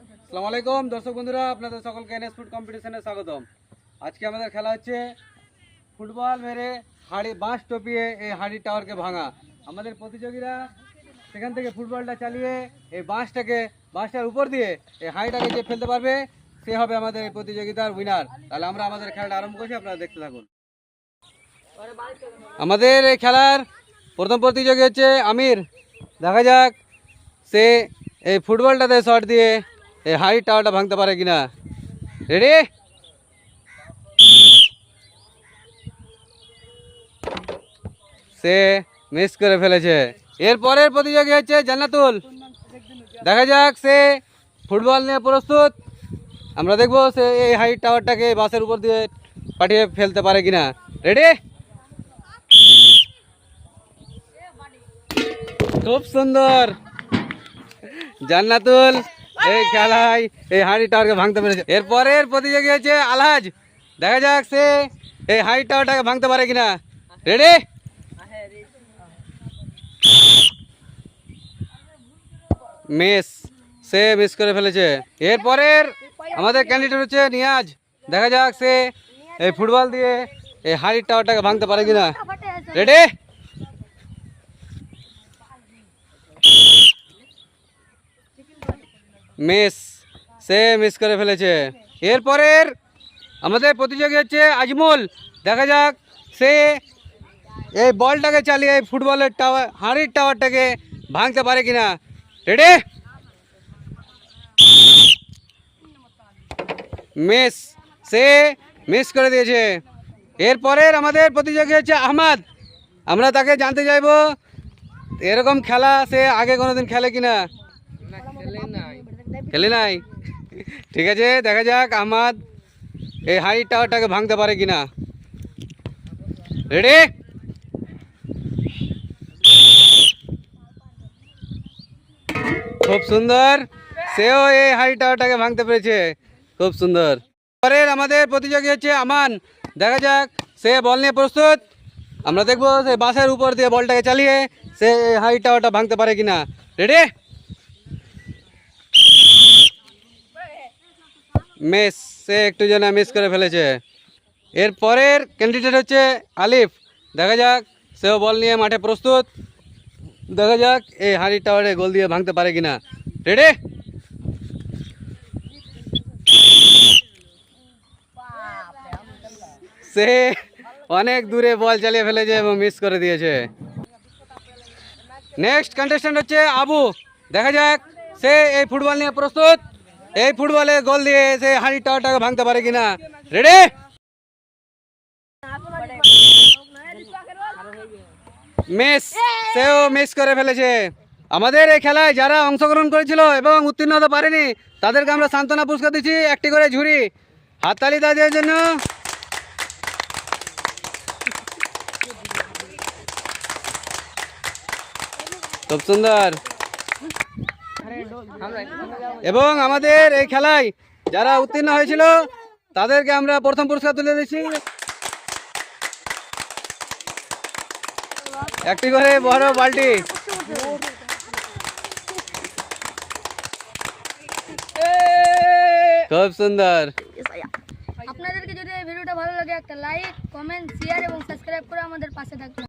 আসসালামু আলাইকুম দর্শক বন্ধুরা, আপনাদের সকলকে এনএস ফুড কম্পিটিশনে স্বাগতম। আজকে আমাদের খেলা হচ্ছে ফুটবল মেরে হাড়ি বাঁশ টপিয়ে এই হাড়ি টাওয়ারকে ভাঙা। আমাদের প্রতিযোগীরা সেখান থেকে ফুটবলটা চালিয়ে এই বাঁশটার উপর দিয়ে এই হাড়িটাকে যে ফেলতে পারবে সে হবে আমাদের এই প্রতিযোগিতার উইনার। তাহলে আমরা আমাদের খেলাটা আরম্ভ করছি, আপনারা দেখতে থাকুন। আমাদের এই খেলার প্রথম প্রতিযোগী হচ্ছে আমির। দেখা যাক সে এই ফুটবলটাতে শট দিয়ে এই হাড়ির টাওয়ারটা ভাঙতে পারে কিনা। রেডি? সে মিস করে ফেলেছে। এরপরের প্রতিযোগী হচ্ছে জান্নাতুল। দেখা যাক সে ফুটবল নিয়ে প্রস্তুত। আমরা দেখবো সে এই হাড়ির টাওয়ারটাকে বাসের উপর দিয়ে পাঠিয়ে ফেলতে পারে কিনা। রেডি? খুব সুন্দর, জান্নাতুল এই খেলায় এই হাড়ি টাওয়ারকে ভাঙতে পেরেছে। এরপরের প্রতিযোগী হচ্ছে আলহাজ। দেখা যাক সে এই হাড়ি টাওয়ারটাকে ভাঙতে পারে কিনা। রেডি? মিস, সে মিস করে ফেলেছে। এরপরের আমাদের ক্যান্ডিডেট হচ্ছে নিয়াজ। দেখা যাক সে এই ফুটবল দিয়ে এই হাড়ির টাওয়ারটাকে ভাঙতে পারে কিনা। রেডি? মিস, সে মিস করে ফেলেছে। এরপরের আমাদের প্রতিযোগী হচ্ছে আজমল। দেখা যাক সে এই বলটাকে চালিয়ে এই ফুটবলের টাওয়ার হাড়ির টাওয়ারটাকে ভাঙতে পারে কিনা। রেডি? মিস, সে মিস করে দিয়েছে। এরপরের আমাদের প্রতিযোগী হচ্ছে আহমদ। আমরা তাকে জানতে চাইবো এরকম খেলা সে আগে কোনোদিন খেলে কিনা। খেলে নাই? ঠিক আছে, দেখা যাক আহমদ এই হাড়ির টাওয়ারটাকে ভাঙতে পারে কিনা। রেডি? খুব সুন্দর, সেও এই হাড়ি টাওয়ারটাকে ভাঙতে পেরেছে। খুব সুন্দর। পরের আমাদের প্রতিযোগী হচ্ছে আমান। দেখা যাক সে বল নিয়ে প্রস্তুত। আমরা দেখবো সে বাসের উপর দিয়ে বলটাকে চালিয়ে সে এই হাড়ি টাওয়ারটা ভাঙতে পারে কিনা। রেডি? মিস, সে একটু যেন মিস করে ফেলেছে। এর পরের ক্যান্ডিডেট হচ্ছে আলিফ। দেখা যাক সেও বল নিয়ে মাঠে প্রস্তুত। দেখা যাক এই হাড়ি টাওয়ারে গোল দিয়ে ভাঙতে পারে কিনা। রেডি? সে অনেক দূরে বল চালিয়ে ফেলেছে এবং মিস করে দিয়েছে। নেক্সট কন্টেস্ট্যান্ট হচ্ছে আবু। দেখা যাক সে এই ফুটবল নিয়ে প্রস্তুত। এই ফুটবলে গোল দিয়ে সে হাড়ি টাওয়ারটাকে ভাঙতে পারে কিনা। রেডি? মিস, সেও মিস করে ফেলেছে। আমাদের এই খেলায় যারা অংশগ্রহণ করেছিল এবং উত্তীর্ণ হতে পারেনি তাদেরকে আমরা সান্ত্বনা পুরস্কার দিচ্ছি, একটি করে ঝুড়ি। হাততালি তাদের জন্য। খুব সুন্দর। এবং আমাদের এই খেলায় যারা উত্তীর্ণ হয়েছিল তাদেরকে আমরা প্রথম পুরস্কার তুলে দিচ্ছি, একটি করে বড় বালতি। খুব সুন্দর। আপনাদেরকে যদি এই ভিডিওটা ভালো লাগে একটা লাইক, কমেন্ট, শেয়ার এবং সাবস্ক্রাইব করে আমাদের পাশে থাকবেন।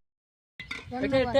ধন্যবাদ।